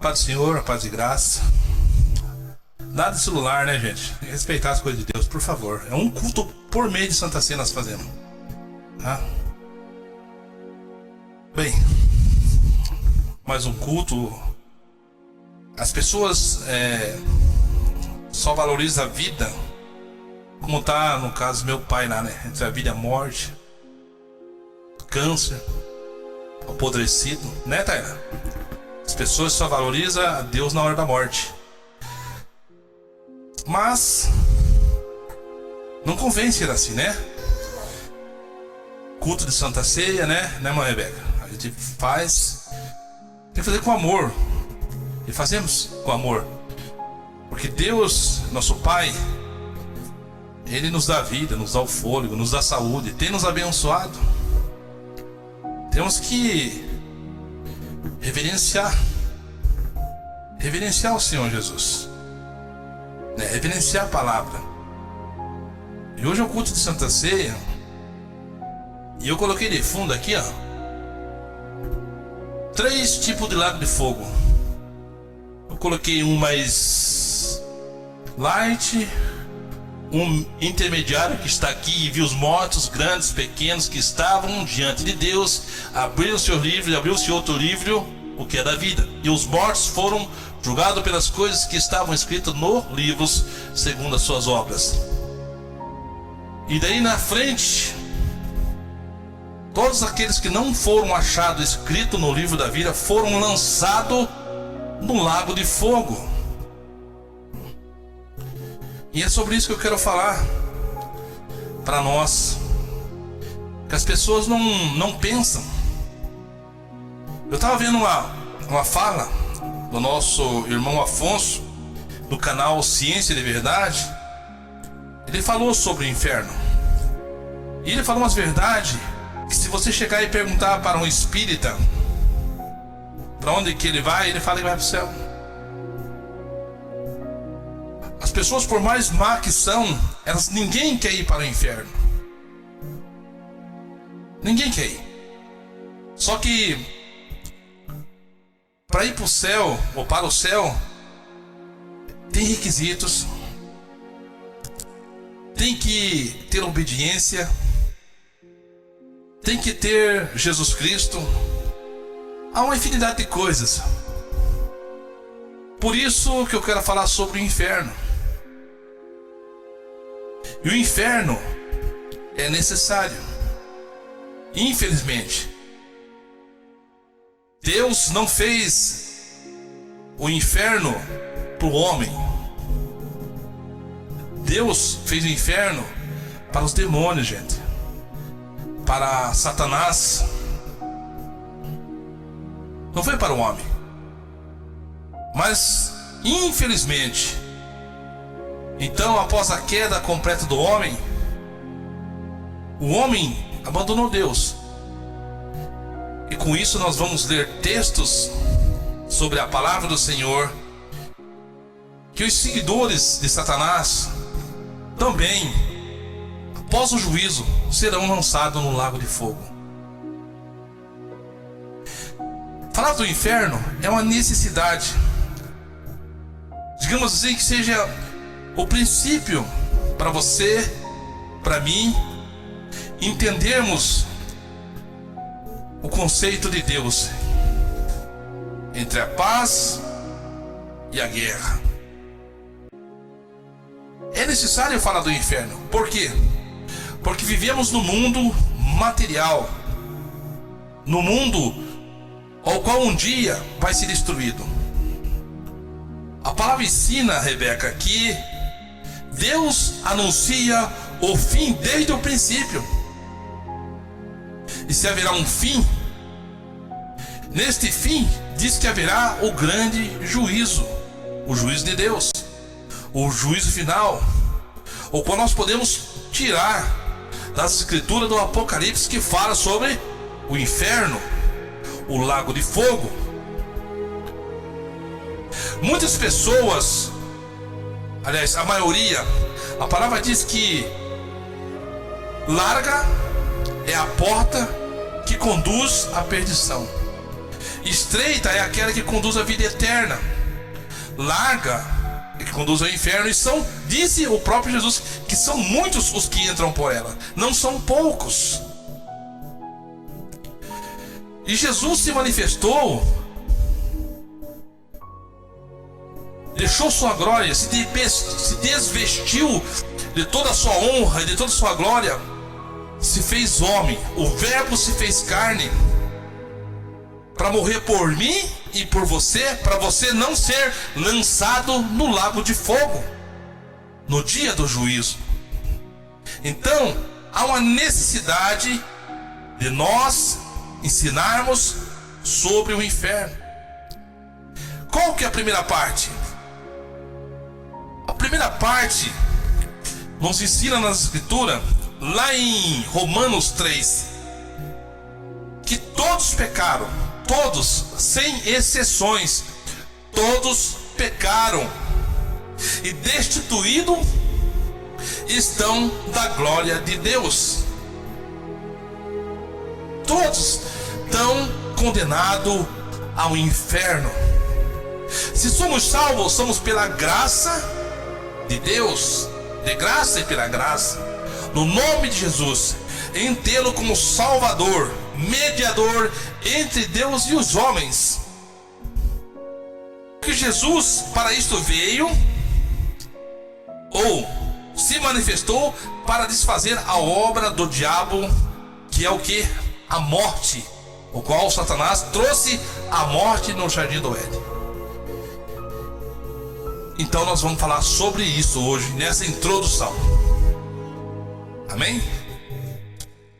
Paz do Senhor, a paz e graça. Nada de celular, né, gente? Respeitar as coisas de Deus, por favor. É um culto por mês de Santa Ceia nós fazemos, tá? Bem, mais um culto. As pessoas só valorizam a vida, como tá no caso do meu pai lá, né? Entre a vida e a morte, câncer, apodrecido, né, Taina? As pessoas só valorizam a Deus na hora da morte. Mas não convém ser assim, né? Culto de Santa Ceia, né, irmã Rebeca? A gente faz, tem que fazer com amor. E fazemos com amor. Porque Deus, nosso Pai, Ele nos dá vida, nos dá o fôlego, nos dá saúde, tem nos abençoado. Temos que reverenciar o Senhor Jesus, né? Reverenciar a palavra. E hoje é o culto de Santa Ceia. E eu coloquei de fundo aqui, ó, 3 tipos de lago de fogo. Eu coloquei um mais light, um intermediário que está aqui e viu os mortos, grandes, pequenos, que estavam diante de Deus, abriu o seu livro, abriu-se outro livro, o que é da vida, e os mortos foram julgados pelas coisas que estavam escritas nos livros, segundo as suas obras. E daí na frente, todos aqueles que não foram achados escritos no livro da vida foram lançados no lago de fogo. E é sobre isso que eu quero falar para nós, que as pessoas não pensam. Eu estava vendo uma fala do nosso irmão Afonso, do canal Ciência de Verdade. Ele falou sobre o inferno. E ele falou umas verdades que, se você chegar e perguntar para um espírita para onde que ele fala que vai para o céu. As pessoas, por mais má que são, ninguém quer ir para o inferno. Ninguém quer ir. Só que para ir para o céu, ou para o céu, tem requisitos. Tem que ter obediência. Tem que ter Jesus Cristo. Há uma infinidade de coisas. Por isso que eu quero falar sobre o inferno. E o inferno é necessário. Infelizmente, Deus não fez o inferno para o homem. Deus fez o inferno para os demônios, gente. Para Satanás. Não foi para o homem. Mas, infelizmente, então, após a queda completa do homem, o homem abandonou Deus. E com isso nós vamos ler textos sobre a palavra do Senhor, que os seguidores de Satanás também, após o juízo, serão lançados no lago de fogo. Falar do inferno é uma necessidade. Digamos assim, que seja o princípio para você, para mim, entendermos o conceito de Deus entre a paz e a guerra. É necessário falar do inferno. Por quê? Porque vivemos no mundo material, no mundo ao qual um dia vai ser destruído. A palavra ensina, Rebeca, que Deus anuncia o fim desde o princípio. E se haverá um fim, neste fim diz que haverá o grande juízo, o juízo de Deus, o juízo final, o qual nós podemos tirar das escrituras do Apocalipse, que fala sobre o inferno, o lago de fogo. Muitas pessoas, aliás, a maioria, a palavra diz que larga é a porta que conduz à perdição, Estreita é aquela que conduz à vida eterna. Larga é que conduz ao inferno. E são, disse o próprio Jesus, que são muitos os que entram por ela, não são poucos. E Jesus se manifestou, deixou sua glória, se desvestiu de toda a sua honra e de toda a sua glória, se fez homem, o Verbo se fez carne, para morrer por mim e por você, para você não ser lançado no lago de fogo, no dia do juízo. Então, há uma necessidade de nós ensinarmos sobre o inferno. Qual que é a primeira parte? A primeira parte nos ensina na Escritura, lá em Romanos 3, que todos pecaram, todos, sem exceções, todos pecaram e destituídos estão da glória de Deus. Todos estão condenados ao inferno. Se somos salvos, somos pela graça de Deus, de graça e pela graça, no nome de Jesus, em tê-lo como Salvador, mediador entre Deus e os homens. Que Jesus para isto veio, ou se manifestou para desfazer a obra do diabo, que é o que? A morte, o qual Satanás trouxe a morte no jardim do Éden. Então nós vamos falar sobre isso hoje, nessa introdução. Amém?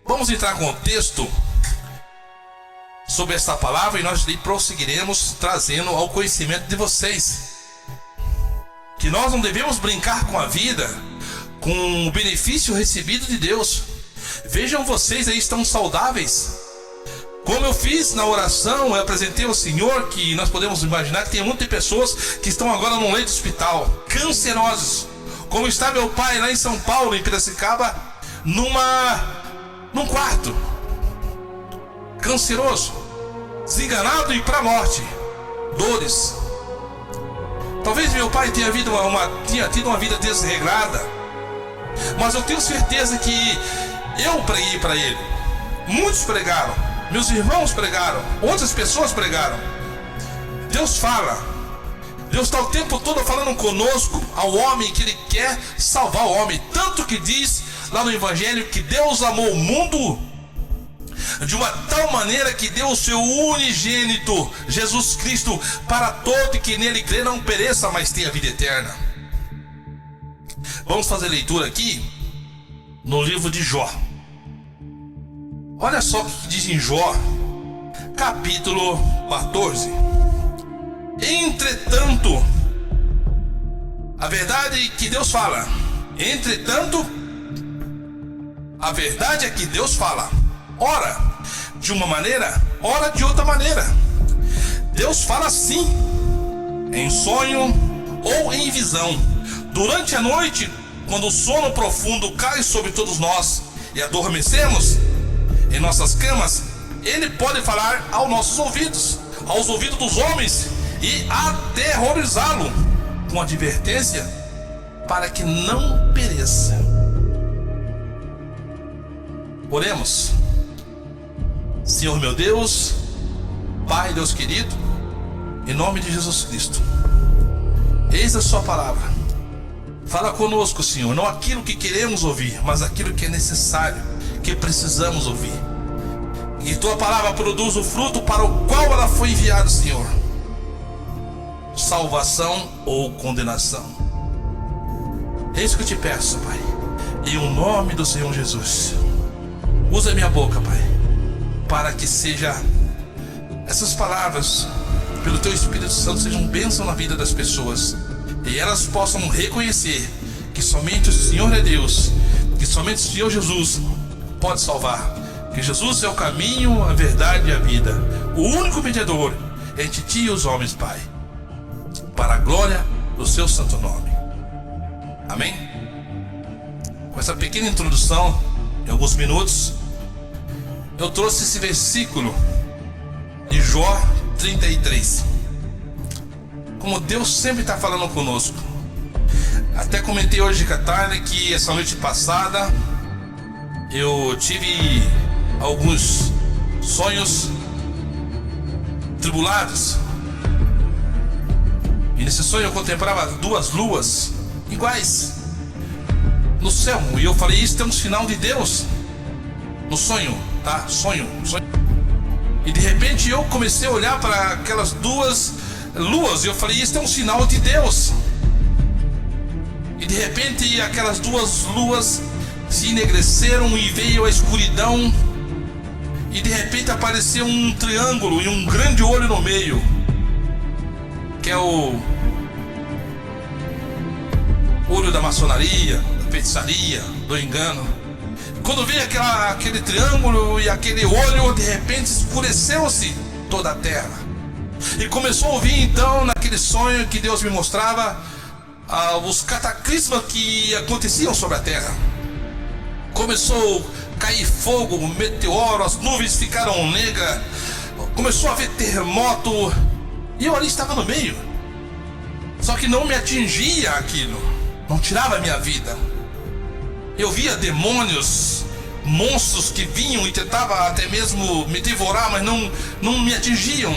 Vamos entrar com o texto sobre esta palavra e nós prosseguiremos trazendo ao conhecimento de vocês que nós não devemos brincar com a vida, com o benefício recebido de Deus. Vejam, vocês aí estão saudáveis. Como eu fiz na oração, eu apresentei ao Senhor que nós podemos imaginar que tem muitas pessoas que estão agora num leito de hospital, cancerosos. Como está meu pai lá em São Paulo, em Piracicaba, num quarto, canceroso, desenganado e para a morte, dores. Talvez meu pai tenha tido uma vida desregrada, mas eu tenho certeza que eu preguei para ele, muitos pregaram, meus irmãos pregaram, outras pessoas pregaram. Deus fala, Deus está o tempo todo falando conosco, ao homem, que Ele quer salvar o homem. Tanto que diz lá no Evangelho que Deus amou o mundo de uma tal maneira que deu o seu unigênito, Jesus Cristo, para todo que nele crê não pereça, mas tenha vida eterna. Vamos fazer leitura aqui no livro de Jó. Olha só o que diz em Jó, capítulo 14. Entretanto, a verdade que Deus fala. Entretanto, a verdade é que Deus fala. Ora de uma maneira, ora de outra maneira. Deus fala sim, em sonho ou em visão. Durante a noite, quando o sono profundo cai sobre todos nós e adormecemos em nossas camas, Ele pode falar aos nossos ouvidos, aos ouvidos dos homens, e aterrorizá-lo com advertência para que não pereça. Oremos. Senhor meu Deus, Pai, Deus querido, em nome de Jesus Cristo, eis a sua palavra. Fala conosco, Senhor, não aquilo que queremos ouvir, mas aquilo que é necessário, que precisamos ouvir. E tua palavra produz o fruto para o qual ela foi enviada, Senhor. Salvação ou condenação. É isso que eu te peço, Pai, em o nome do Senhor Jesus. Usa minha boca, Pai, para que seja essas palavras, pelo Teu Espírito Santo, sejam bênção na vida das pessoas, e elas possam reconhecer que somente o Senhor é Deus, que somente o Senhor Jesus pode salvar, que Jesus é o caminho, a verdade e a vida, o único mediador entre Ti e os homens, Pai, para a glória do Seu santo nome. Amém? Com essa pequena introdução, em alguns minutos, eu trouxe esse versículo de Jó 33. Como Deus sempre está falando conosco. Até comentei hoje com a Thalia que essa noite passada eu tive alguns sonhos tribulados. E nesse sonho eu contemplava duas luas iguais no céu. E eu falei, isso é um sinal de Deus. No sonho, tá? Sonho. E de repente eu comecei a olhar para aquelas duas luas. E eu falei, isso é um sinal de Deus. E de repente aquelas duas luas se enegreceram e veio a escuridão. E de repente apareceu um triângulo e um grande olho no meio, que é o olho da maçonaria, da feitiçaria, do engano. Quando veio aquele triângulo e aquele olho, de repente escureceu-se toda a terra. E começou a ouvir então, naquele sonho que Deus me mostrava, os cataclismas que aconteciam sobre a terra. Começou a cair fogo, meteoro, as nuvens ficaram negras, começou a haver terremoto, e eu ali estava no meio. Só que não me atingia aquilo, não tirava a minha vida. Eu via demônios, monstros que vinham e tentavam até mesmo me devorar, mas não me atingiam.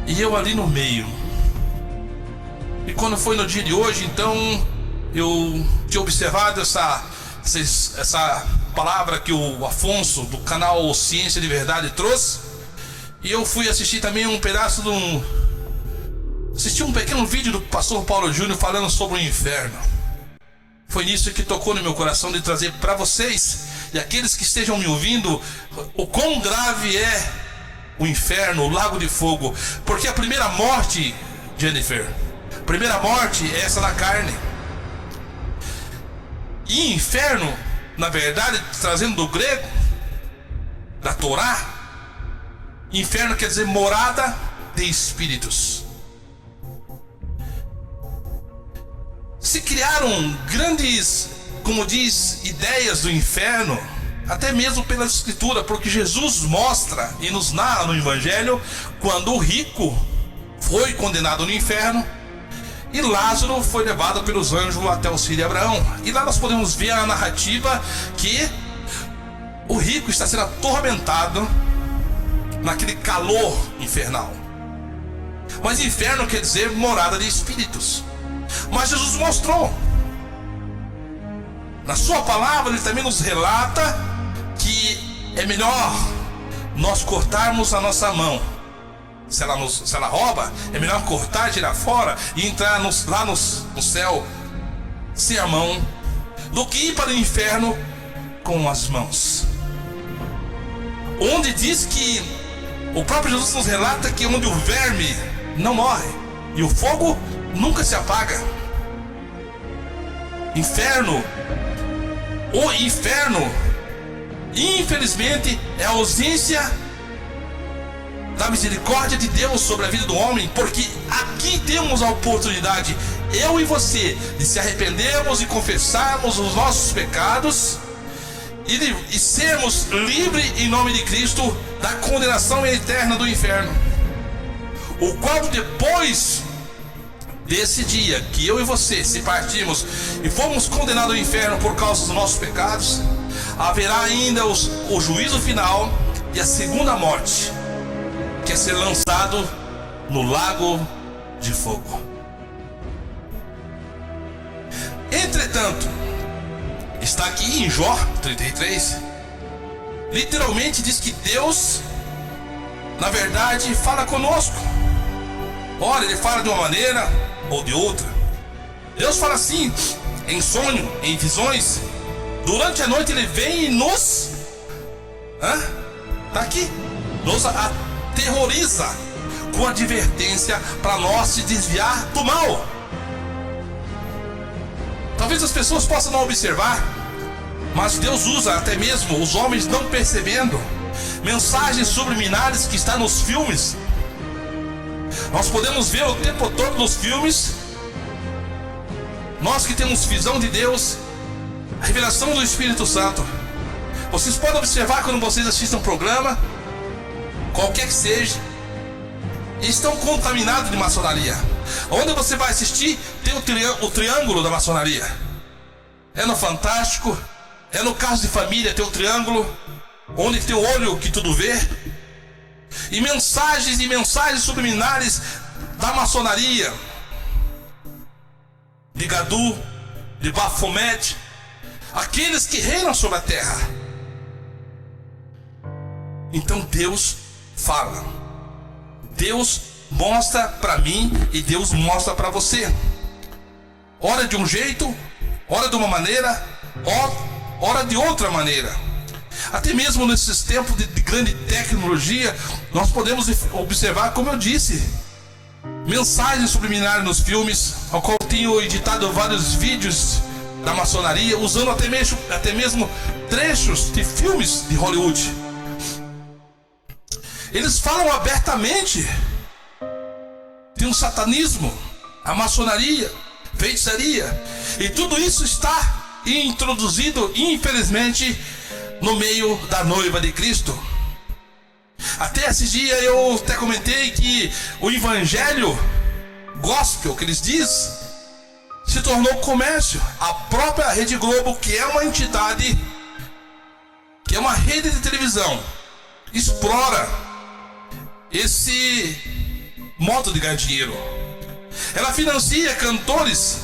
E eu ali no meio. E quando foi no dia de hoje, então, eu tinha observado essa palavra que o Afonso, do canal Ciência de Verdade, trouxe. E eu fui assistir também um pedaço assisti um pequeno vídeo do pastor Paulo Júnior falando sobre o inferno. Foi nisso que tocou no meu coração de trazer para vocês e aqueles que estejam me ouvindo o quão grave é o inferno, o lago de fogo. Porque a primeira morte, Jennifer, a primeira morte é essa da carne. E inferno, na verdade, trazendo do grego, da Torá, inferno quer dizer morada de espíritos. Se criaram grandes, como diz, ideias do inferno, até mesmo pela escritura, porque Jesus mostra e nos narra no Evangelho quando o rico foi condenado no inferno e Lázaro foi levado pelos anjos até o filho de Abraão. E lá nós podemos ver a narrativa que o rico está sendo atormentado naquele calor infernal. Mas inferno quer dizer morada de espíritos. Mas Jesus mostrou na sua palavra, ele também nos relata que é melhor nós cortarmos a nossa mão. Se ela rouba, é melhor cortar, tirar fora e entrar lá no céu sem a mão, do que ir para o inferno com as mãos. Onde diz que o próprio Jesus nos relata que onde o verme não morre e o fogo nunca se apaga. O inferno, infelizmente, é a ausência da misericórdia de Deus sobre a vida do homem, porque aqui temos a oportunidade, eu e você, de se arrependermos e confessarmos os nossos pecados e sermos livres em nome de Cristo da condenação eterna do inferno, o qual depois desse dia que eu e você se partimos e fomos condenados ao inferno por causa dos nossos pecados, haverá ainda o juízo final e a segunda morte, que é ser lançado no lago de fogo. Entretanto, está aqui em Jó 33, literalmente diz que Deus, na verdade, fala conosco. Olha, ele fala de uma maneira ou de outra. Deus fala assim, em sonho, em visões. Durante a noite ele vem e nos tá aqui, nos aterroriza com advertência para nós se desviar do mal. Talvez as pessoas possam não observar, mas Deus usa até mesmo os homens não percebendo mensagens subliminares que estão nos filmes. Nós podemos ver o tempo todo nos filmes, nós que temos visão de Deus, a revelação do Espírito Santo. Vocês podem observar quando vocês assistem um programa, qualquer que seja, estão contaminados de maçonaria. Onde você vai assistir, tem o triângulo da maçonaria. É no Fantástico, é no Caso de Família, tem o triângulo, onde tem o olho que tudo vê. E mensagens subliminares da maçonaria, de Gadu, de Baphomet, aqueles que reinam sobre a terra. Então Deus fala, Deus mostra para mim e Deus mostra para você. Ora de um jeito, ora de uma maneira, ora de outra maneira. Até mesmo nesses tempos de grande tecnologia, nós podemos observar, como eu disse, mensagens subliminares nos filmes, ao qual tenho editado vários vídeos da maçonaria, usando até mesmo trechos de filmes de Hollywood. Eles falam abertamente de um satanismo, a maçonaria, feitiçaria, e tudo isso está introduzido, infelizmente, no meio da noiva de Cristo. Até esse dia eu até comentei que o evangelho gospel que eles dizem se tornou comércio. A própria Rede Globo, que é uma entidade, que é uma rede de televisão, explora esse modo de ganhar dinheiro. Ela financia cantores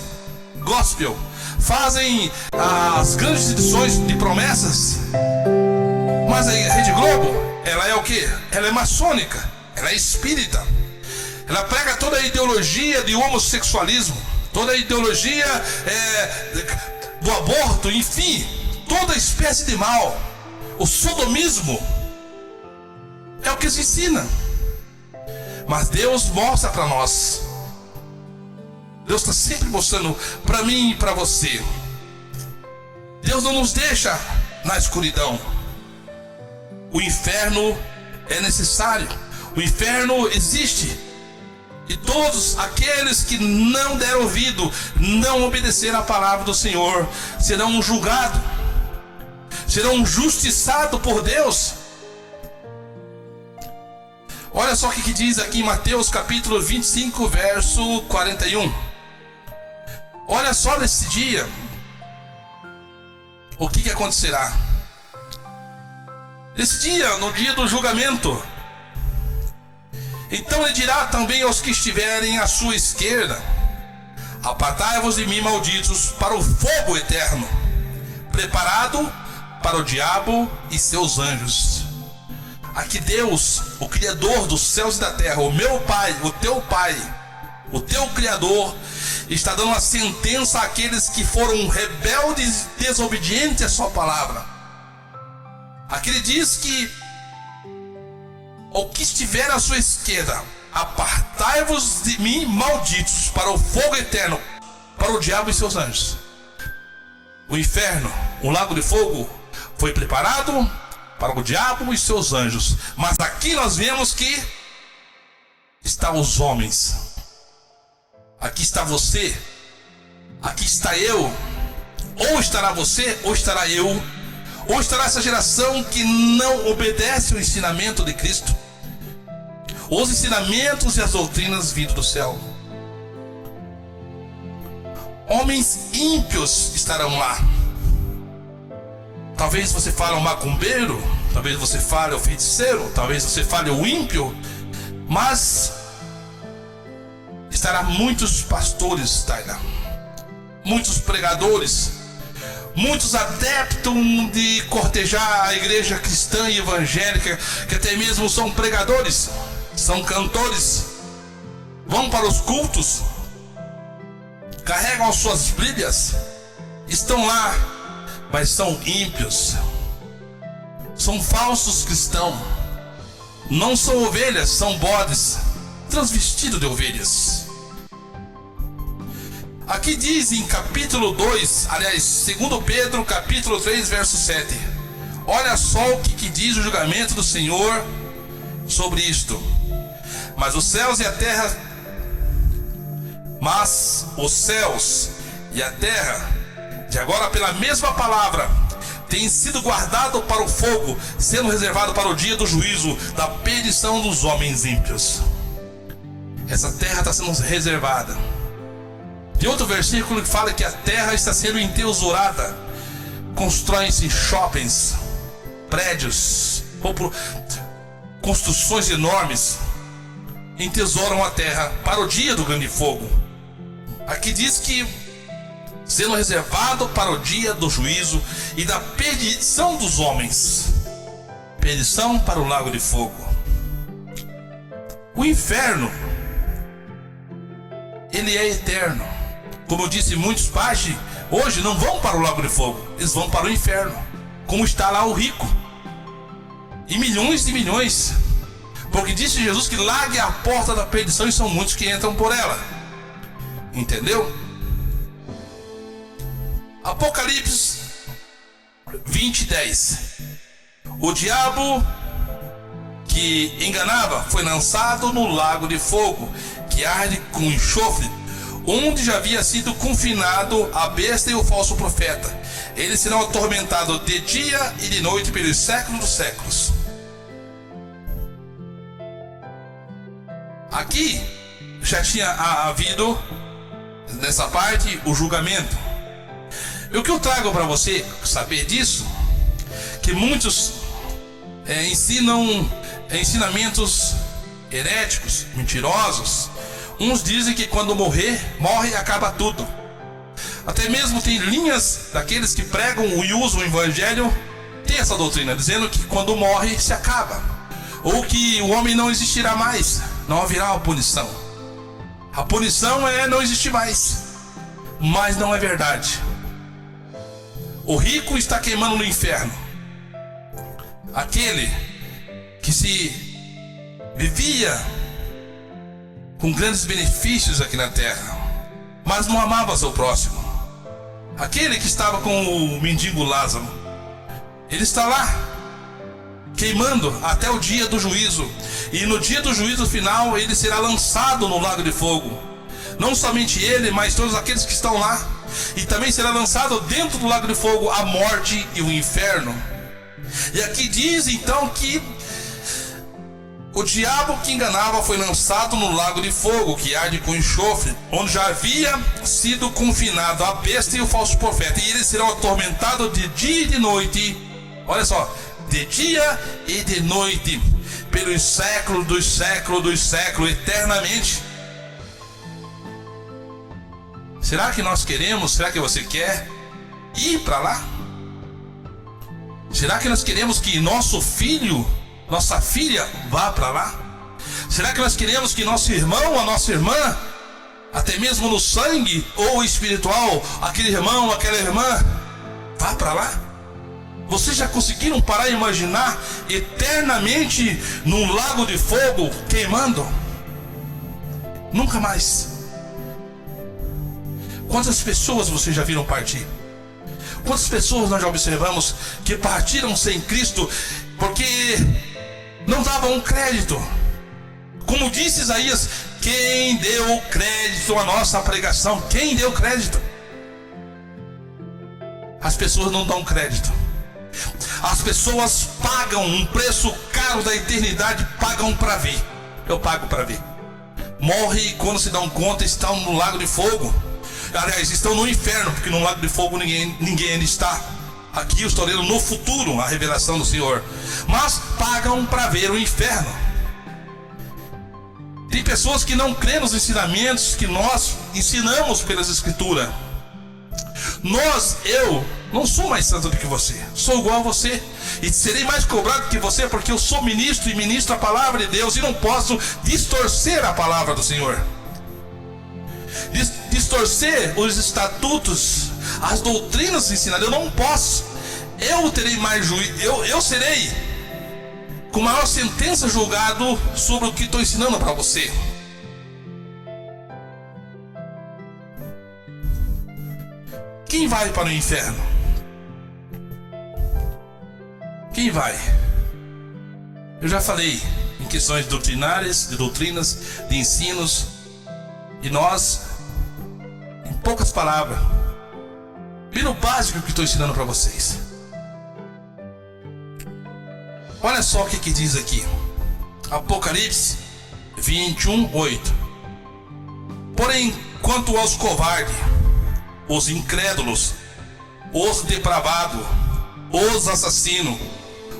gospel, fazem as grandes edições de promessas. Mas a Rede Globo, ela é o que? Ela é maçônica, ela é espírita. Ela prega toda a ideologia de homossexualismo, toda a ideologia do aborto, enfim, toda espécie de mal. O sodomismo é o que se ensina. Mas Deus mostra para nós. Deus está sempre mostrando para mim e para você. Deus não nos deixa na escuridão. O inferno é necessário. O inferno existe. E todos aqueles que não deram ouvido, não obedeceram à palavra do Senhor, serão julgados, serão justiçados por Deus. Olha só o que diz aqui em Mateus capítulo 25, verso 41. Olha só nesse dia o que acontecerá. Nesse dia, no dia do julgamento, então ele dirá também aos que estiverem à sua esquerda: apartai-vos de mim, malditos, para o fogo eterno, preparado para o diabo e seus anjos. Aqui Deus, o Criador dos céus e da terra, o meu Pai, o teu Criador, está dando uma sentença àqueles que foram rebeldes e desobedientes à sua palavra. Aqui ele diz que o que estiver à sua esquerda, apartai-vos de mim, malditos, para o fogo eterno, para o diabo e seus anjos. O inferno, um lago de fogo, foi preparado para o diabo e seus anjos. Mas aqui nós vemos que estão os homens. Aqui está você. Aqui está eu. Ou estará você, ou estará eu. Ou estará essa geração que não obedece o ensinamento de Cristo, os ensinamentos e as doutrinas vindas do céu. Homens ímpios estarão lá. Talvez você fale o macumbeiro, talvez você fale o feiticeiro, talvez você fale o ímpio, mas estará muitos pastores, Taina, muitos pregadores, muitos adeptos de cortejar a igreja cristã e evangélica, que até mesmo são pregadores, são cantores, vão para os cultos, carregam as suas Bíblias, estão lá, mas são ímpios, são falsos cristãos, não são ovelhas, são bodes, transvestidos de ovelhas. Aqui diz em capítulo 2, aliás, 2 Pedro, capítulo 3, verso 7. Olha só o que diz o julgamento do Senhor sobre isto. Mas os céus e a terra, de agora pela mesma palavra, têm sido guardados para o fogo, sendo reservado para o dia do juízo, da perdição dos homens ímpios. Essa terra está sendo reservada. Tem outro versículo que fala que a terra está sendo enteusurada. Constroem-se shoppings, prédios, construções enormes, entesouram a terra para o dia do grande fogo. Aqui diz que sendo reservado para o dia do juízo e da perdição dos homens. Perdição para o lago de fogo. O inferno, ele é eterno. Como eu disse, muitos pais hoje não vão para o lago de fogo, eles vão para o inferno, como está lá o rico, e milhões, porque disse Jesus que largue a porta da perdição, e são muitos que entram por ela. Entendeu? Apocalipse 20:10. O diabo que enganava foi lançado no lago de fogo, que arde com enxofre, onde já havia sido confinado a besta e o falso profeta. Eles serão atormentados de dia e de noite pelos séculos dos séculos. Aqui já tinha havido, nessa parte, o julgamento. E o que eu trago para você saber disso, que muitos ensinam ensinamentos heréticos, mentirosos. Uns dizem que quando morre acaba tudo. Até mesmo tem linhas daqueles que pregam e usam o evangelho, tem essa doutrina, dizendo que quando morre se acaba, ou que o homem não existirá mais, não haverá uma punição. A punição é não existir mais, mas não é verdade. O rico está queimando no inferno. Aquele que se vivia com grandes benefícios aqui na terra, mas não amava seu próximo. Aquele que estava com o mendigo Lázaro, ele está lá queimando até o dia do juízo. E no dia do juízo final ele será lançado no lago de fogo. Não somente ele, mas todos aqueles que estão lá. E também será lançado dentro do lago de fogo a morte e o inferno. E aqui diz então que o diabo que enganava foi lançado no lago de fogo, que arde com enxofre, onde já havia sido confinado a besta e o falso profeta. E eles serão atormentados de dia e de noite. Olha só, de dia e de noite, pelos séculos dos séculos dos séculos, eternamente. Será que nós queremos, será que você quer ir para lá? Será que nós queremos que nosso filho, nossa filha vá para lá? Será que nós queremos que nosso irmão, a nossa irmã, até mesmo no sangue ou espiritual, aquele irmão, aquela irmã, vá para lá? Vocês já conseguiram parar e imaginar eternamente num lago de fogo queimando? Nunca mais. Quantas pessoas vocês já viram partir? Quantas pessoas nós já observamos que partiram sem Cristo porque não davam crédito? Como disse Isaías, quem deu crédito à nossa pregação? Quem deu crédito? As pessoas não dão crédito. As pessoas pagam um preço caro da eternidade, pagam para ver. Eu pago para ver. Morre e quando se dão conta estão no lago de fogo. Aliás, estão no inferno, porque no lago de fogo ninguém ainda está. Aqui eu estou lendo no futuro a revelação do Senhor. Mas pagam para ver o inferno. Tem pessoas que não creem nos ensinamentos que nós ensinamos pelas Escrituras. Eu não sou mais santo do que você, sou igual a você, e serei mais cobrado que você, porque eu sou ministro e ministro a palavra de Deus, e não posso distorcer a palavra do Senhor, distorcer os estatutos, as doutrinas ensinadas. Eu não posso. Eu terei mais juízo, eu serei com maior sentença julgado sobre o que estou ensinando para você. Quem vai para o inferno? Quem vai? Eu já falei em questões doutrinárias, de doutrinas, de ensinos, e nós, em poucas palavras, pelo básico que estou ensinando para vocês. Olha só o que diz aqui, Apocalipse 21:8. Porém, quanto aos covardes, os incrédulos, os depravados, os assassinos,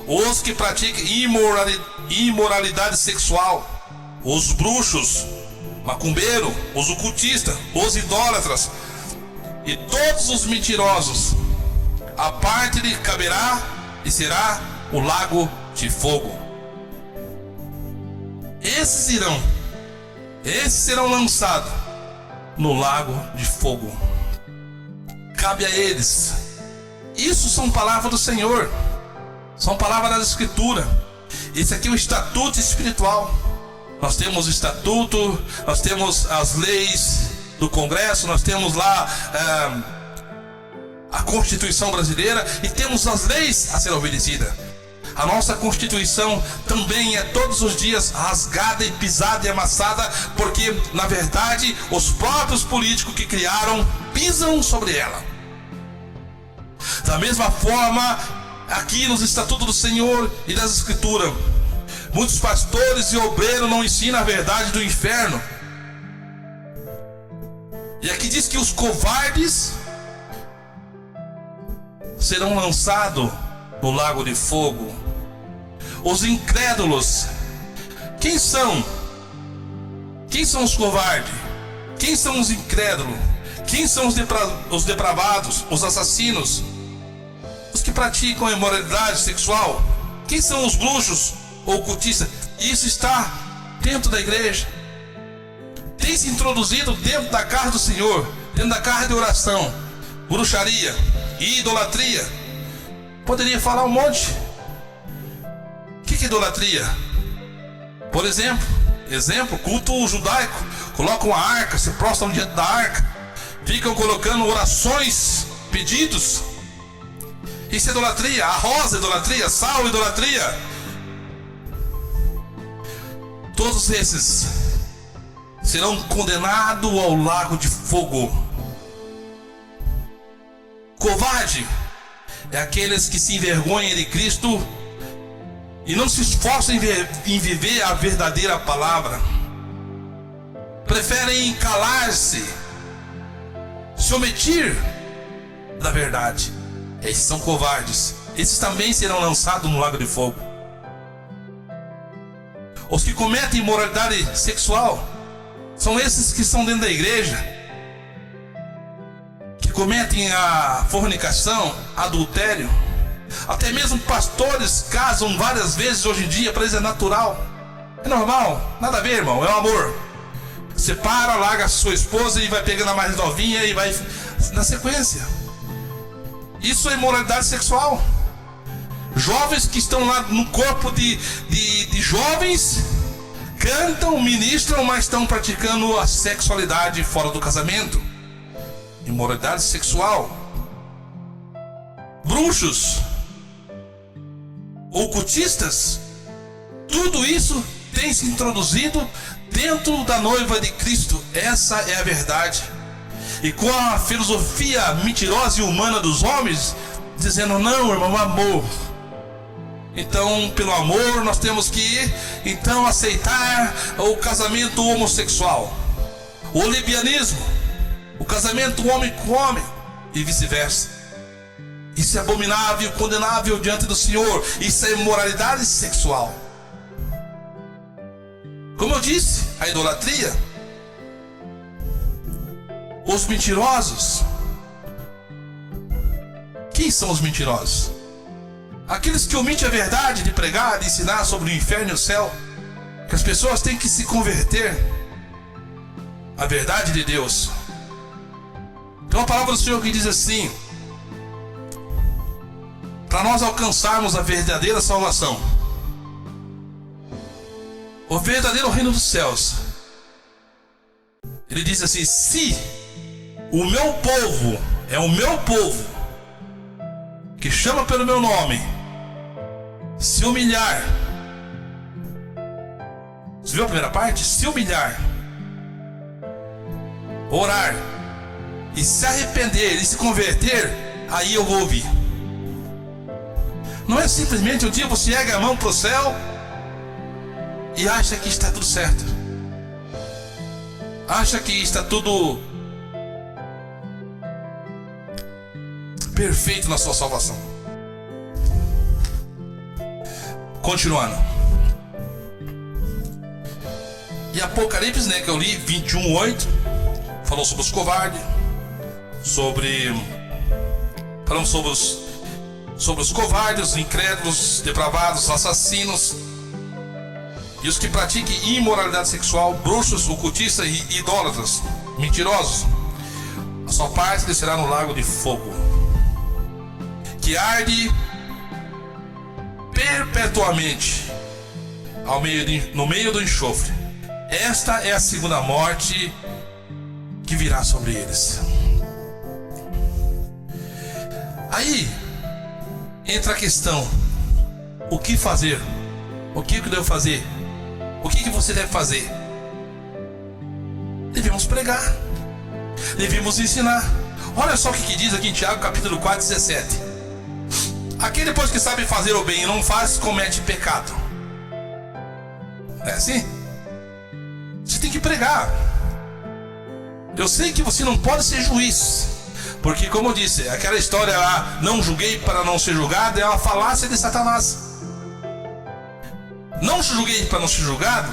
os que praticam imoralidade sexual, os bruxos, macumbeiros, os ocultistas, os idólatras e todos os mentirosos, a parte lhe caberá e será o lago de fogo. Esses serão lançados no lago de fogo. Cabe a eles. Isso são palavras do Senhor, são palavras da Escritura. Esse aqui é o estatuto espiritual. Nós temos o estatuto, nós temos as leis do Congresso, nós temos lá a Constituição brasileira e temos as leis a serem obedecidas. A nossa Constituição também é todos os dias rasgada e pisada e amassada, porque na verdade os próprios políticos que criaram pisam sobre ela. Da mesma forma, aqui nos estatutos do Senhor e das Escrituras, muitos pastores e obreiros não ensinam a verdade do inferno. E aqui diz que os covardes serão lançados no lago de fogo. Os incrédulos, quem são? Quem são os covardes? Quem são os incrédulos? Quem são os depravados, os assassinos, os que praticam a imoralidade sexual? Quem são os bruxos ou ocultistas? Isso está dentro da igreja. Tem se introduzido dentro da casa do Senhor, dentro da casa de oração. Bruxaria e idolatria. Poderia falar um monte. O que é idolatria? Por exemplo, culto judaico. Colocam a arca, se prostram diante da arca, ficam colocando orações, pedidos. Isso é idolatria. Arroz é idolatria, sal é idolatria. Todos esses serão condenados ao lago de fogo. Covarde é aqueles que se envergonham de Cristo e não se esforçam em viver a verdadeira palavra. Preferem calar-se, se omitir da verdade. Esses são covardes. Esses também serão lançados no lago de fogo. Os que cometem imoralidade sexual são esses que estão dentro da igreja, que cometem a fornicação, adultério. Até mesmo pastores casam várias vezes hoje em dia, para eles é natural, é normal, nada a ver, irmão, é o amor. Separa, larga a sua esposa e vai pegando a mais novinha e vai na sequência. Isso é imoralidade sexual. Jovens que estão lá no corpo de jovens, cantam, ministram, mas estão praticando a sexualidade fora do casamento. Imoralidade sexual. Bruxos, ocultistas, tudo isso tem se introduzido dentro da noiva de Cristo. Essa é a verdade. E com a filosofia mentirosa e humana dos homens, dizendo: não, irmão, amor. Então, pelo amor, nós temos que então aceitar o casamento homossexual, o lesbianismo, o casamento homem com homem e vice-versa. Isso é abominável, condenável diante do Senhor. Isso é imoralidade sexual. Como eu disse, a idolatria. Os mentirosos. Quem são os mentirosos? Aqueles que omitem a verdade de pregar, de ensinar sobre o inferno e o céu. Que as pessoas têm que se converter à verdade de Deus. Tem uma palavra do Senhor que diz assim: para nós alcançarmos a verdadeira salvação, o verdadeiro reino dos céus, ele diz assim: se o meu povo, é o meu povo, que chama pelo meu nome, se humilhar. Você viu a primeira parte? Se humilhar, orar e se arrepender e se converter, aí eu vou ouvir. Não é simplesmente um dia você erga a mão para o céu e acha que está tudo certo. acha que está tudo perfeito na sua salvação. Continuando. E Apocalipse, né, que eu li, 21:8, falou sobre os covardes, falamos sobre os covardes, os incrédulos, depravados, assassinos e os que pratiquem imoralidade sexual, bruxos, ocultistas e idólatras, mentirosos. A sua parte descerá no lago de fogo, que arde perpetuamente no meio do enxofre. Esta é a segunda morte que virá sobre eles. Aí entra a questão: o que fazer? O que eu devo fazer? O que você deve fazer? Devemos pregar, devemos ensinar. Olha só o que diz aqui em Tiago capítulo 4:17. Aquele, depois que sabe fazer o bem e não faz, comete pecado. É assim? Você tem que pregar. Eu sei que você não pode ser juiz, porque, como eu disse, aquela história lá, não julguei para não ser julgado, é uma falácia de Satanás. Não julguei para não ser julgado.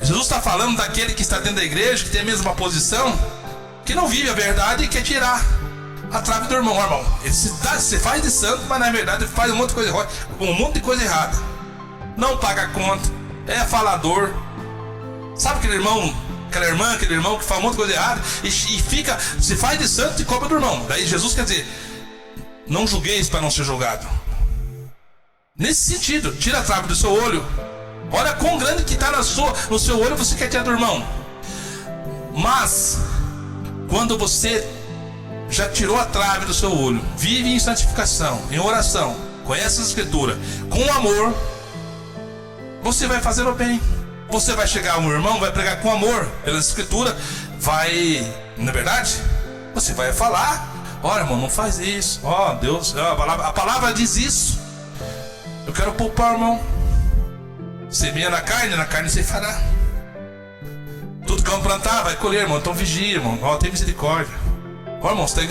Jesus está falando daquele que está dentro da igreja, que tem a mesma posição, que não vive a verdade e quer tirar a trave do irmão. Irmão, você faz de santo, mas na verdade faz um monte de coisa errada. Não paga conta, é falador. Sabe aquele irmão, aquela irmã, aquele irmão que faz um monte de coisa errada e fica, se faz de santo e cobra do irmão. Daí Jesus quer dizer: não julgueis para não ser julgado. Nesse sentido, tira a trave do seu olho. Olha quão grande que está no seu olho, você quer tirar do irmão. Mas quando você já tirou a trave do seu olho, vive em santificação, em oração, conhece a escritura, com amor, você vai fazer o bem. Você vai chegar a um irmão, vai pregar com amor pela escritura, vai, na verdade, você vai falar: olha, irmão, não faz isso. Ó, Deus, a palavra diz isso. Eu quero poupar, irmão. Semeia na carne você fará. Tudo que vão plantar, vai colher, irmão. Então vigia, irmão. Ó, tem misericórdia. Ó, irmão, você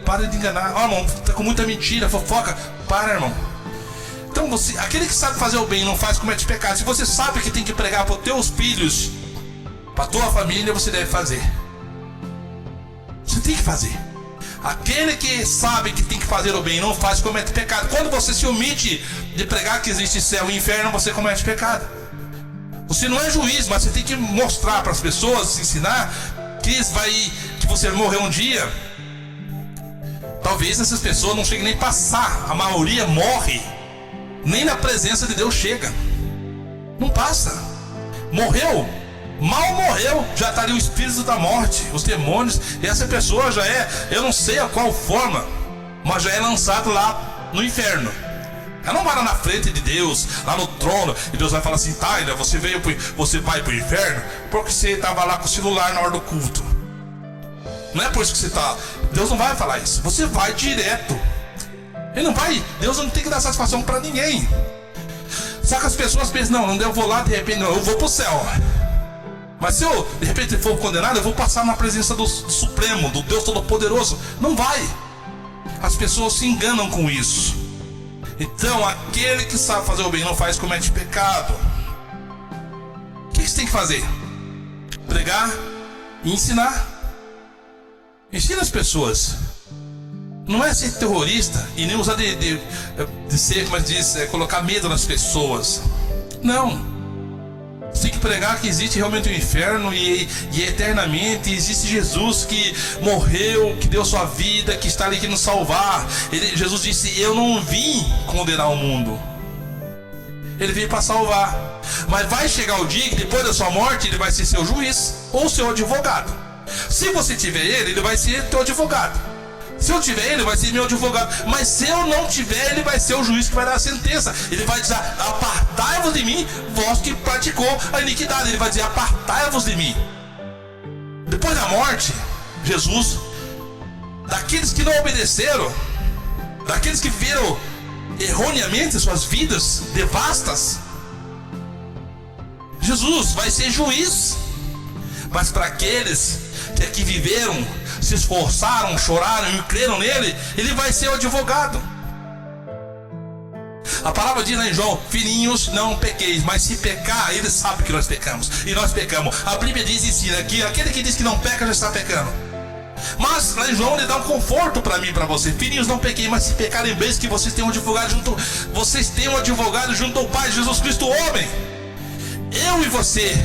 para de enganar. Ó, irmão, tá com muita mentira, fofoca. Para, irmão. Então aquele que sabe fazer o bem e não faz, comete pecado. Se você sabe que tem que pregar para os teus filhos, para a tua família, você deve fazer. Você tem que fazer. Aquele que sabe que tem que fazer o bem e não faz, comete pecado. Quando você se omite de pregar que existe céu e inferno, você comete pecado. Você não é juiz, mas você tem que mostrar para as pessoas, ensinar que você morreu um dia. Talvez essas pessoas não cheguem nem a passar. A maioria morre, nem na presença de Deus chega. Não passa. Morreu, mal morreu, já está ali o espírito da morte, os demônios. E essa pessoa já é, eu não sei a qual forma, mas já é lançado lá no inferno. Ela não vai lá na frente de Deus, lá no trono, e Deus vai falar assim: Taira, você vai pro inferno porque você estava lá com o celular na hora do culto. Não é por isso que você está. Deus não vai falar isso. Você vai direto. Ele não vai. Deus não tem que dar satisfação para ninguém. Só que as pessoas pensam: não, eu vou lá, de repente, não, eu vou pro céu. Mas se eu, de repente, for condenado, eu vou passar na presença do Supremo, do Deus Todo-Poderoso. Não vai. As pessoas se enganam com isso. Então, aquele que sabe fazer o bem e não faz, comete pecado. O que você tem que fazer? Pregar e ensinar. Ensina as pessoas. Não é ser terrorista e nem usar de ser, como diz, colocar medo nas pessoas. Não. Você tem que pregar que existe realmente o inferno e eternamente existe Jesus que morreu, que deu sua vida, que está ali que nos salvar. Jesus disse: eu não vim condenar o mundo, ele veio para salvar. Mas vai chegar o dia que depois da sua morte ele vai ser seu juiz ou seu advogado. Se você tiver ele vai ser teu advogado. Se eu tiver ele, vai ser meu advogado. Mas se eu não tiver, ele vai ser o juiz que vai dar a sentença. Ele vai dizer: apartai-vos de mim, vós que praticou a iniquidade. Ele vai dizer: apartai-vos de mim. Depois da morte, Jesus, daqueles que não obedeceram, daqueles que viram erroneamente suas vidas devastas, Jesus vai ser juiz. Mas para aqueles que aqui viveram, se esforçaram, choraram e creram nele, ele vai ser o advogado. A palavra diz lá em João: filhinhos, não pequeis. Mas se pecar, ele sabe que nós pecamos, e nós pecamos. A Bíblia diz e ensina que aquele que diz que não peca já está pecando. Mas lá em João ele dá um conforto para mim e para você: filhinhos, não pequei, mas se pecar, lembrem que vocês têm um advogado junto. Vocês têm um advogado junto ao Pai, Jesus Cristo, homem. Eu e você,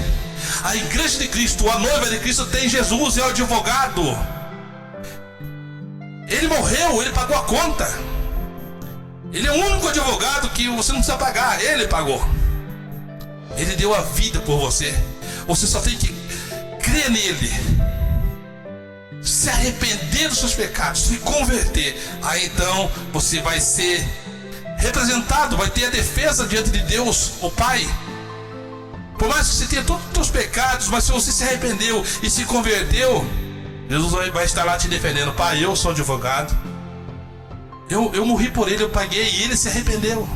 a igreja de Cristo, a noiva de Cristo, tem Jesus, é o advogado. Ele morreu, ele pagou a conta. Ele é o único advogado que você não precisa pagar, ele pagou. Ele deu a vida por você. Você só tem que crer nele, se arrepender dos seus pecados, se converter. Aí então você vai ser representado, vai ter a defesa diante de Deus, o Pai. Por mais que você tenha todos os seus pecados, mas se você se arrependeu e se converteu, Jesus vai estar lá te defendendo. Pai, eu sou advogado, eu morri por ele, eu paguei, e ele se arrependeu.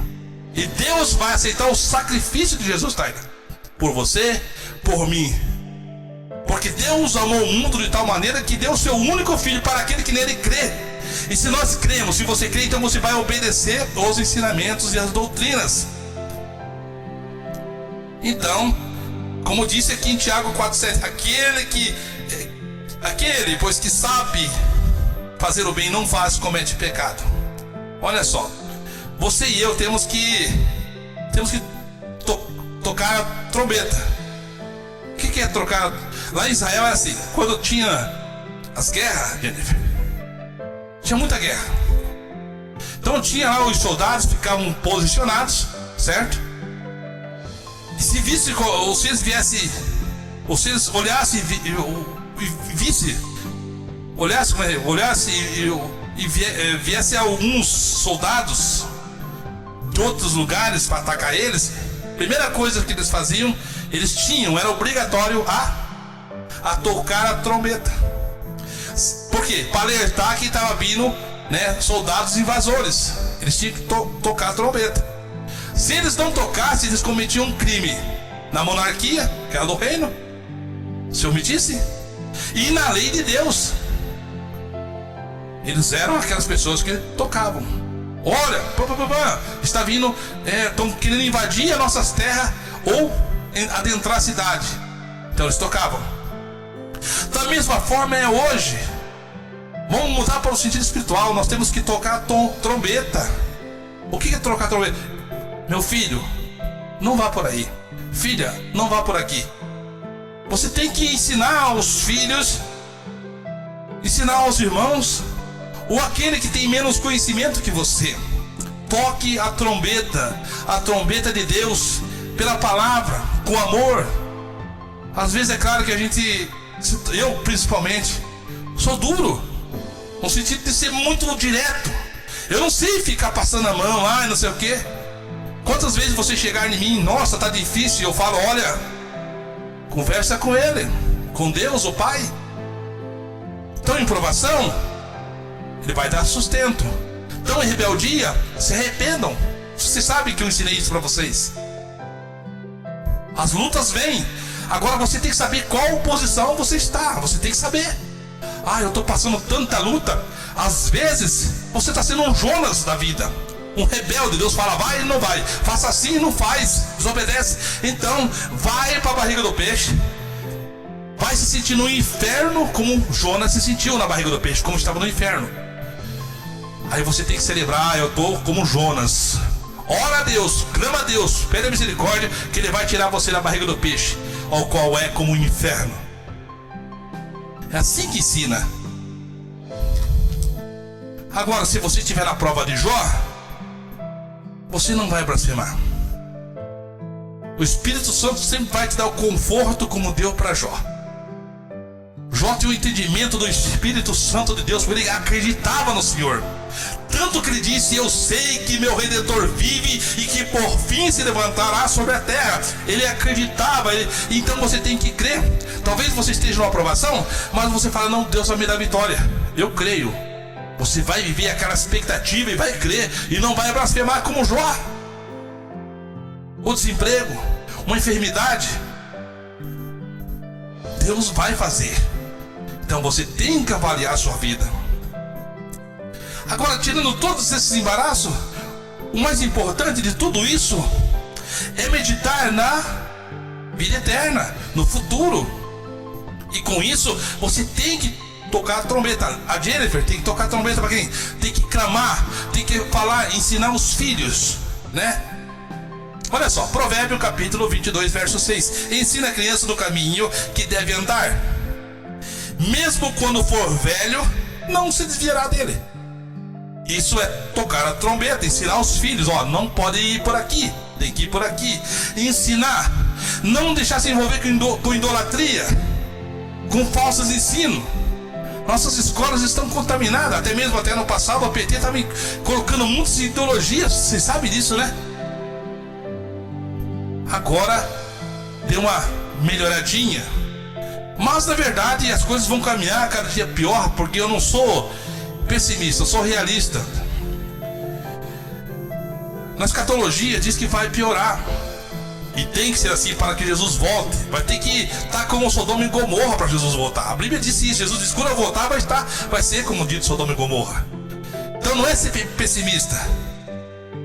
E Deus vai aceitar o sacrifício de Jesus, Taina, por você, por mim. Porque Deus amou o mundo de tal maneira que deu o seu único filho para aquele que nele crê. E se nós cremos, se você crê, então você vai obedecer aos ensinamentos e às doutrinas. Então, como disse aqui em Tiago 4,7, aquele, pois que sabe fazer o bem, não faz, comete pecado. Olha só, você e eu temos que tocar a trombeta. O que é trocar? Lá em Israel era assim: quando tinha as guerras, Jennifer, tinha muita guerra. Então tinha lá os soldados, ficavam posicionados, certo? E se visse, ou se eles viessem, ou se eles olhassem e viesse alguns soldados de outros lugares para atacar eles, a primeira coisa que eles faziam, era obrigatório a tocar a trombeta. Por quê? Para alertar que estava vindo, soldados invasores. Eles tinham que tocar a trombeta. Se eles não tocassem, eles cometiam um crime na monarquia, que era do reino, se omitisse, e na lei de Deus. Eles eram aquelas pessoas que tocavam. Olha, está vindo, estão querendo invadir as nossas terras ou adentrar a cidade. Então eles tocavam. Da mesma forma é hoje. Vamos mudar para o sentido espiritual. Nós temos que tocar a trombeta. O que é tocar a trombeta? Meu filho, não vá por aí. Filha, não vá por aqui. Você tem que ensinar aos filhos, ensinar aos irmãos, ou aquele que tem menos conhecimento que você. Toque a trombeta de Deus, pela palavra, com amor. Às vezes é claro que eu principalmente, sou duro, no sentido de ser muito direto. Eu não sei ficar passando a mão, não sei o que. Quantas vezes você chegar em mim, nossa, tá difícil, e eu falo, olha, conversa com ele, com Deus, o Pai. Então em provação, ele vai dar sustento. Então em rebeldia, se arrependam. Você sabe que eu ensinei isso para vocês. As lutas vêm. Agora você tem que saber qual posição você está. Você tem que saber. Eu estou passando tanta luta. Às vezes você está sendo um Jonas da vida, um rebelde. Deus fala, vai e não vai, faça assim e não faz, desobedece. Então vai para a barriga do peixe. Vai se sentir no inferno como Jonas se sentiu na barriga do peixe, como estava no inferno. Aí você tem que celebrar, eu estou como Jonas. Ora a Deus, clama a Deus, pede a misericórdia, que Ele vai tirar você da barriga do peixe, ao qual é como o inferno. É assim que ensina. Agora, se você estiver na prova de Jó, você não vai blasfemar. O Espírito Santo sempre vai te dar o conforto como deu para Jó. Jó tinha o entendimento do Espírito Santo de Deus, porque ele acreditava no Senhor. Tanto que ele disse, eu sei que meu Redentor vive e que por fim se levantará sobre a terra. Ele acreditava, então você tem que crer. Talvez você esteja numa aprovação, mas você fala, não, Deus vai me dar vitória. Eu creio. Você vai viver aquela expectativa e vai crer, e não vai blasfemar como Jó. O desemprego, uma enfermidade, Deus vai fazer. Então você tem que avaliar a sua vida. Agora, tirando todos esses embaraços, o mais importante de tudo isso é meditar na vida eterna, no futuro. E com isso, você tem que tocar a trombeta. A Jennifer tem que tocar a trombeta para quem? Tem que clamar, tem que falar, ensinar os filhos, né? Olha só, Provérbio capítulo 22, verso 6. Ensina a criança no caminho que deve andar. Mesmo quando for velho, não se desviará dele. Isso é tocar a trombeta, ensinar os filhos, ó, não pode ir por aqui, tem que ir por aqui. Ensinar, não deixar se envolver com idolatria, com falsos ensinos. Nossas escolas estão contaminadas, até no passado o PT estava colocando muitas ideologias, você sabe disso, né? Agora deu uma melhoradinha, mas na verdade as coisas vão caminhar cada dia pior, porque eu não sou pessimista, eu sou realista. Na escatologia diz que vai piorar, e tem que ser assim para que Jesus volte. Vai ter que estar como Sodoma e Gomorra para Jesus voltar. A Bíblia disse isso, Jesus disse que quando voltar vai ser como dito Sodoma e Gomorra. Então não é ser pessimista.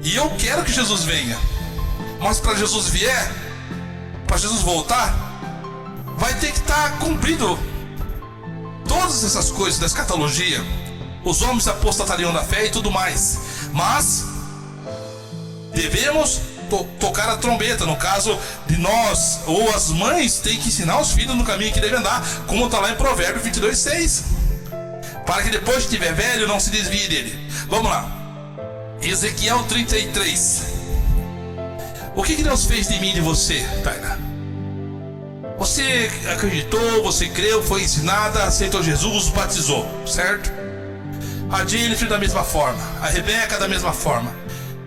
E eu quero que Jesus venha, mas para Jesus vier, para Jesus voltar, vai ter que estar cumprido todas essas coisas da escatologia. Os homens apostatariam da fé e tudo mais, mas devemos tocar a trombeta. No caso de nós, ou as mães têm que ensinar os filhos no caminho que devem andar, como está lá em Provérbio 22, 6, para que depois que estiver velho não se desvie dele. Vamos lá, Ezequiel 33. O que Deus fez de mim e de você, Taina? Você acreditou, você creu, foi ensinada, aceitou Jesus, batizou, certo? A Jennifer da mesma forma, a Rebeca da mesma forma,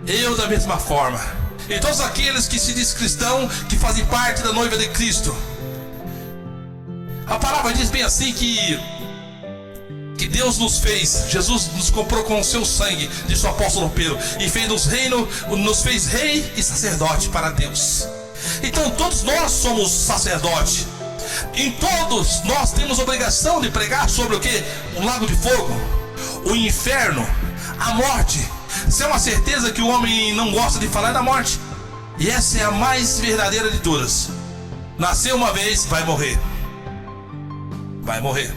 eu da mesma forma, e todos aqueles que se diz cristão, que fazem parte da noiva de Cristo. A palavra diz bem assim que Deus nos fez, Jesus nos comprou com o seu sangue, disse o apóstolo Pedro, e nos fez rei e sacerdote para Deus. Então todos nós somos sacerdote. Em todos nós temos obrigação de pregar sobre o que? O lago de fogo, o inferno, a morte. Isso é uma certeza que o homem não gosta de falar da morte, e essa é a mais verdadeira de todas. Nasceu uma vez, vai morrer. Vai morrer.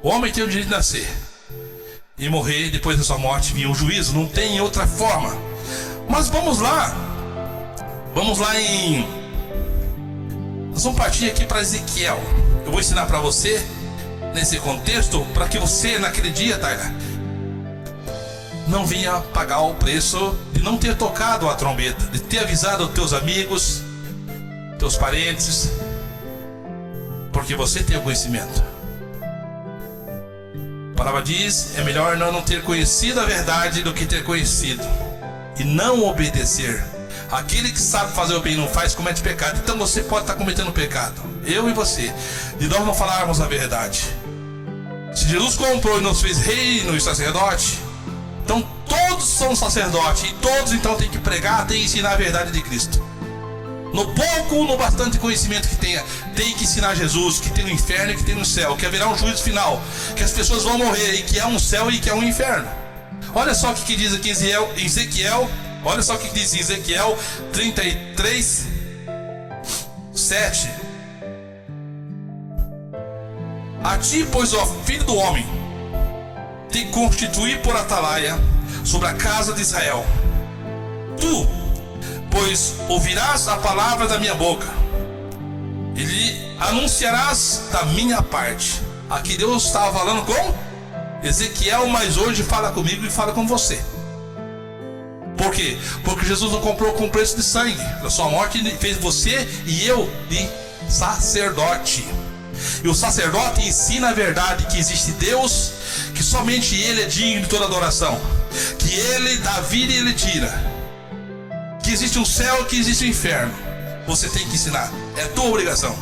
O homem tem o direito de nascer e morrer, depois da sua morte vir o juízo, não tem outra forma. Mas vamos lá nós vamos partir aqui para Ezequiel. Eu vou ensinar para você nesse contexto, para que você naquele dia, Taina, não venha pagar o preço de não ter tocado a trombeta, de ter avisado os teus amigos, teus parentes, porque você tem o conhecimento. A palavra diz, é melhor não ter conhecido a verdade do que ter conhecido e não obedecer. Aquele que sabe fazer o bem e não faz, comete pecado. Então você pode estar cometendo pecado, eu e você, de nós não falarmos a verdade. Se Jesus comprou e nos fez reino e sacerdote, então todos são sacerdotes, e todos então têm que pregar, têm que ensinar a verdade de Cristo. No pouco ou no bastante conhecimento que tenha, tem que ensinar Jesus, que tem um inferno e que tem um céu, que haverá um juízo final, que as pessoas vão morrer e que há um céu e que há um inferno. Olha só o que diz aqui em Ezequiel, olha só o que diz em Ezequiel 33, 7. A ti, pois, ó filho do homem, te constituí por atalaia sobre a casa de Israel. Tu, pois, ouvirás a palavra da minha boca e lhe anunciarás da minha parte. Aqui Deus estava falando com Ezequiel, mas hoje fala comigo e fala com você. Por quê? Porque Jesus não comprou com preço de sangue. A sua morte fez você e eu de sacerdote. E o sacerdote ensina a verdade, que existe Deus, que somente Ele é digno de toda adoração, que Ele dá vida e Ele tira, que existe um céu, que existe um inferno. Você tem que ensinar, é tua obrigação.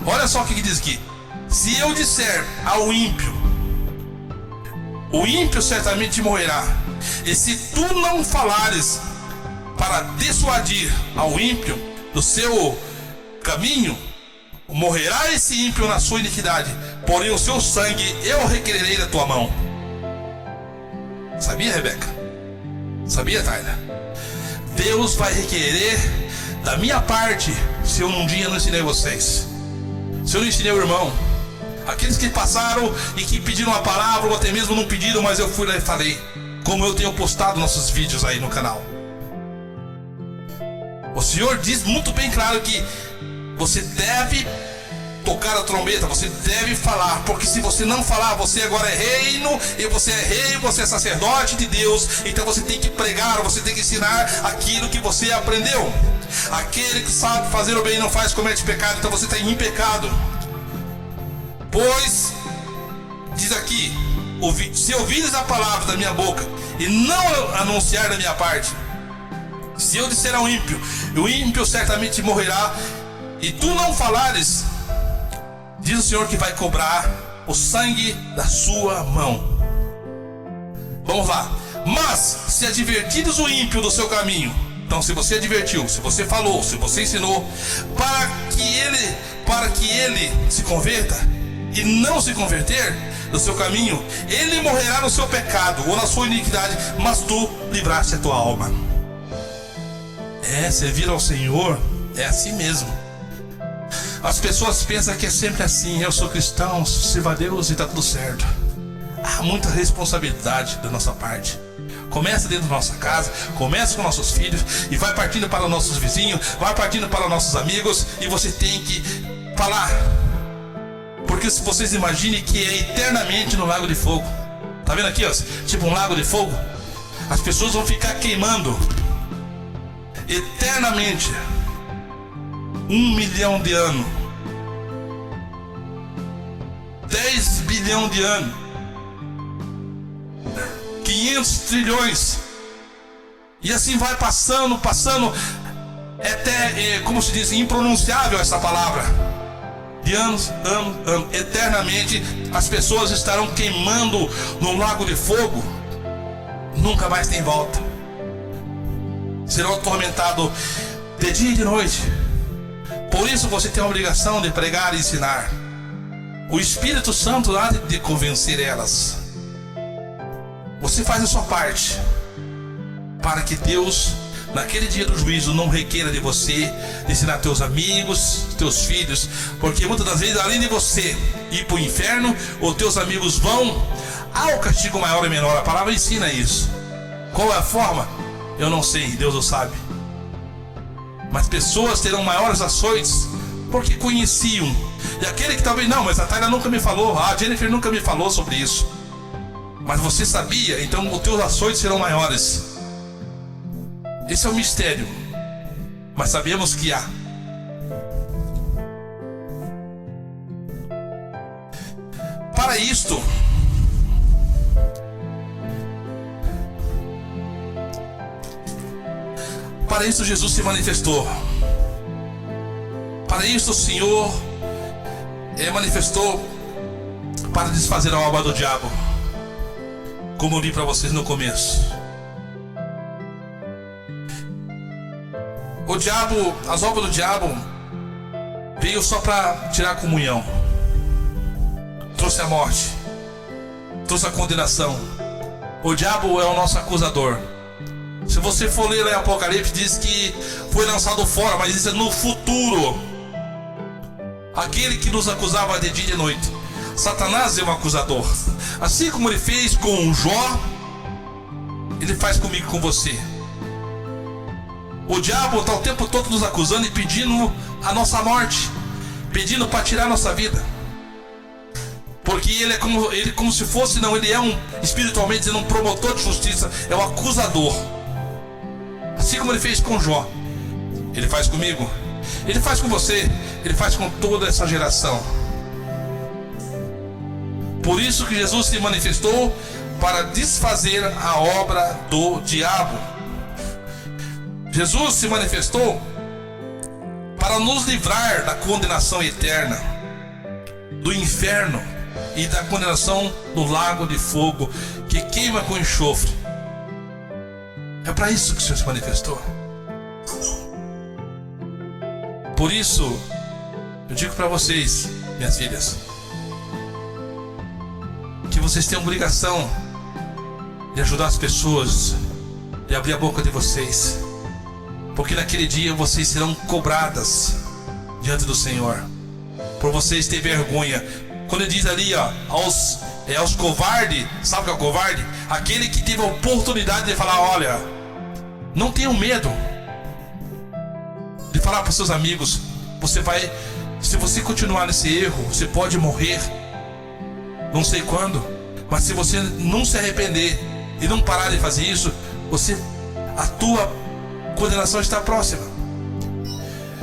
Olha só o que diz aqui: se eu disser ao ímpio, o ímpio certamente morrerá, e se tu não falares para dissuadir ao ímpio do seu caminho, morrerá esse ímpio na sua iniquidade, porém o seu sangue eu requererei da tua mão. Sabia, Rebeca? Sabia, Taina? Deus vai requerer da minha parte, se eu um dia não ensinei vocês, se eu não ensinei o irmão, aqueles que passaram e que pediram a palavra, ou até mesmo não pediram, mas eu fui lá e falei, como eu tenho postado nossos vídeos aí no canal. O Senhor diz muito bem claro que você deve tocar a trombeta, você deve falar, porque se você não falar, você agora é reino, e você é rei, você é sacerdote de Deus, então você tem que pregar, você tem que ensinar aquilo que você aprendeu. Aquele que sabe fazer o bem e não faz, comete pecado, então você está em pecado. Pois, diz aqui, se ouvires a palavra da minha boca e não anunciar da minha parte, se eu disser ao ímpio, o ímpio certamente morrerá, e tu não falares, diz o Senhor que vai cobrar o sangue da sua mão. Vamos lá. Mas se advertires o ímpio do seu caminho, então se você advertiu, se você falou, se você ensinou, para que ele se converta e não se converter do seu caminho, ele morrerá no seu pecado ou na sua iniquidade, mas tu livraste a tua alma. Servir ao Senhor é assim mesmo. As pessoas pensam que é sempre assim, eu sou cristão, sirva a Deus e está tudo certo. Há muita responsabilidade da nossa parte. Começa dentro da nossa casa, começa com nossos filhos e vai partindo para os nossos vizinhos, vai partindo para os nossos amigos, e você tem que falar. Porque se vocês imaginem que é eternamente no lago de fogo. Tá vendo aqui, ó? Tipo um lago de fogo. As pessoas vão ficar queimando eternamente. 1 milhão de anos, 10 bilhão de anos, 500 trilhões, e assim vai passando, é até, como se diz, impronunciável essa palavra, de anos, eternamente as pessoas estarão queimando no lago de fogo, nunca mais tem volta, serão atormentados de dia e de noite. Por isso você tem a obrigação de pregar e ensinar. O Espírito Santo há de convencer elas. Você faz a sua parte, para que Deus, naquele dia do juízo, não requeira de você de ensinar teus amigos, teus filhos, porque muitas das vezes, além de você ir para o inferno, os teus amigos vão ao castigo maior e menor. A palavra ensina isso. Qual é a forma? Eu não sei, Deus o sabe. Mas pessoas terão maiores ações porque conheciam. E aquele que talvez, não, mas a Taina nunca me falou, a Jennifer nunca me falou sobre isso. Mas você sabia, então os teus ações serão maiores. Esse é o mistério. Mas sabemos que há. Para isto, Jesus se manifestou. Para isso o Senhor manifestou para desfazer a obra do diabo, como eu li para vocês no começo. O diabo, as obras do diabo veio só para tirar a comunhão, trouxe a morte, trouxe a condenação. O diabo é o nosso acusador. Se você for ler lá em Apocalipse, diz que foi lançado fora, mas isso é no futuro. Aquele que nos acusava de dia e de noite. Satanás é um acusador. Assim como ele fez com Jó, ele faz comigo e com você. O diabo está o tempo todo nos acusando e pedindo a nossa morte, pedindo para tirar a nossa vida. Porque ele é como se fosse, não, ele é espiritualmente dizendo, um promotor de justiça, é um acusador. Assim como ele fez com Jó, ele faz comigo, ele faz com você, ele faz com toda essa geração. Por isso que Jesus se manifestou para desfazer a obra do diabo. Jesus se manifestou para nos livrar da condenação eterna, do inferno e da condenação do lago de fogo que queima com enxofre. É para isso que o Senhor se manifestou. Por isso, Eu digo para vocês, minhas filhas, que vocês têm a obrigação de ajudar as pessoas, de abrir a boca de vocês, porque naquele dia vocês serão cobradas diante do Senhor, por vocês ter vergonha. Quando ele diz ali, ó, aos covardes, sabe o que é o covarde? Aquele que teve a oportunidade de falar: olha, não tenham medo de falar para os seus amigos. Se você continuar nesse erro, você pode morrer, não sei quando, mas se você não se arrepender e não parar de fazer isso, a tua condenação está próxima.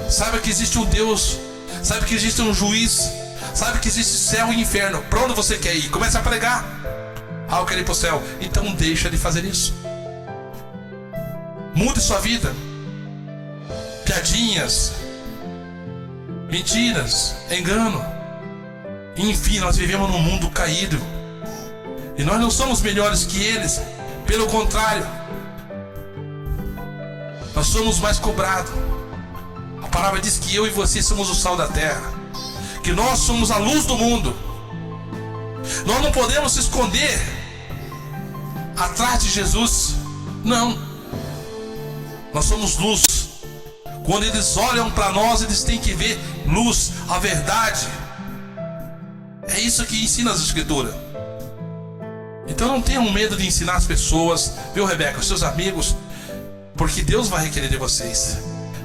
Saiba que existe um Deus, saiba que existe um juiz, saiba que existe céu e inferno. Para onde você quer ir? Comece a pregar. Eu quero ir para o céu. Então deixa de fazer isso. Mude sua vida. Piadinhas, mentiras, engano. Enfim, nós vivemos num mundo caído, e nós não somos melhores que eles. Pelo contrário, nós somos mais cobrados. A palavra diz que eu e você somos o sal da terra, que nós somos a luz do mundo. Nós não podemos se esconder atrás de Jesus. Não. Nós somos luz. Quando eles olham para nós, eles têm que ver luz, a verdade. É isso que ensina as Escrituras. Então não tenham medo de ensinar as pessoas, viu, Rebeca, os seus amigos, porque Deus vai requerer de vocês.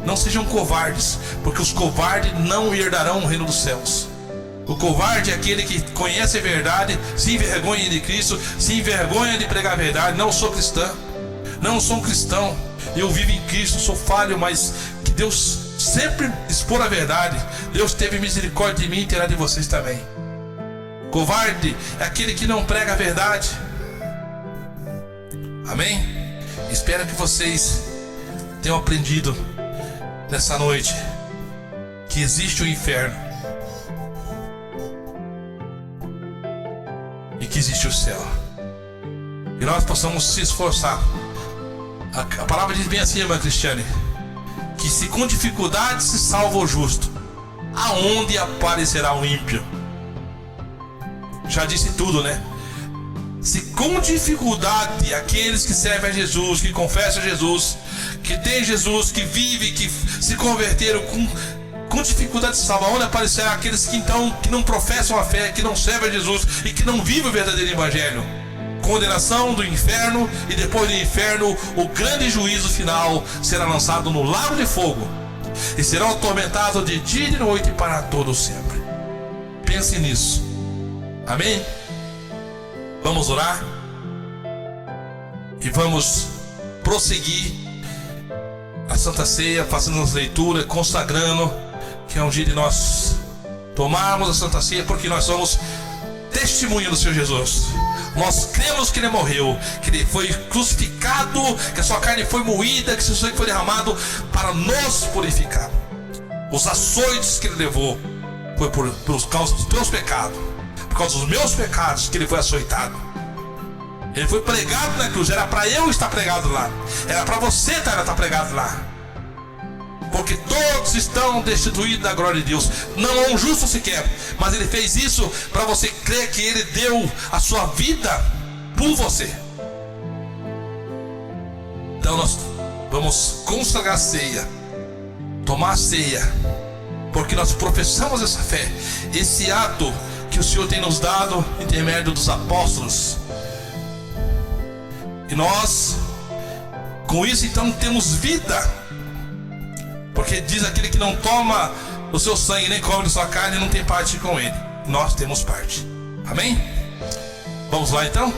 Não sejam covardes, porque os covardes não herdarão o reino dos céus. O covarde é aquele que conhece a verdade, se envergonha de Cristo, se envergonha de pregar a verdade. Não sou cristã, não sou um cristão, eu vivo em Cristo, sou falho, mas que Deus sempre expor a verdade. Deus teve misericórdia de mim e terá de vocês também. Covarde é aquele que não prega a verdade. Amém? Espero que vocês tenham aprendido nessa noite que existe o inferno e que existe o céu, e nós possamos se esforçar. A palavra diz bem assim, irmã Cristiane, que se com dificuldade se salva o justo, aonde aparecerá o ímpio? Já disse tudo, né? Se com dificuldade aqueles que servem a Jesus, que confessam a Jesus, que tem Jesus, que vive, que se converteram, com dificuldade se salva, onde aparecerá aqueles que não professam a fé, que não servem a Jesus e que não vivem o verdadeiro evangelho? Condenação do inferno, e depois do inferno o grande juízo final. Será lançado no lago de fogo e serão atormentados de dia e de noite para todo sempre. Pense nisso. Amém? Vamos orar e vamos prosseguir a Santa Ceia, fazendo as leituras, consagrando que é um dia de nós tomarmos a Santa Ceia, porque nós somos testemunha do Senhor Jesus. Nós cremos que Ele morreu, que Ele foi crucificado, que a sua carne foi moída, que seu sangue foi derramado para nos purificar. Os açoites que Ele levou foi por causa dos teus pecados, por causa dos meus pecados que Ele foi açoitado. Ele foi pregado na cruz. Era para eu estar pregado lá, era para você estar pregado lá, porque todos estão destituídos da glória de Deus. Não há um justo sequer, mas Ele fez isso para você crer que Ele deu a sua vida por você. Então nós vamos consagrar a ceia, tomar a ceia, porque nós professamos essa fé, esse ato que o Senhor tem nos dado em intermédio dos apóstolos. E nós, com isso então, temos vida, porque diz: aquele que não toma o seu sangue nem come de sua carne não tem parte com Ele. Nós temos parte. Amém? Vamos lá então?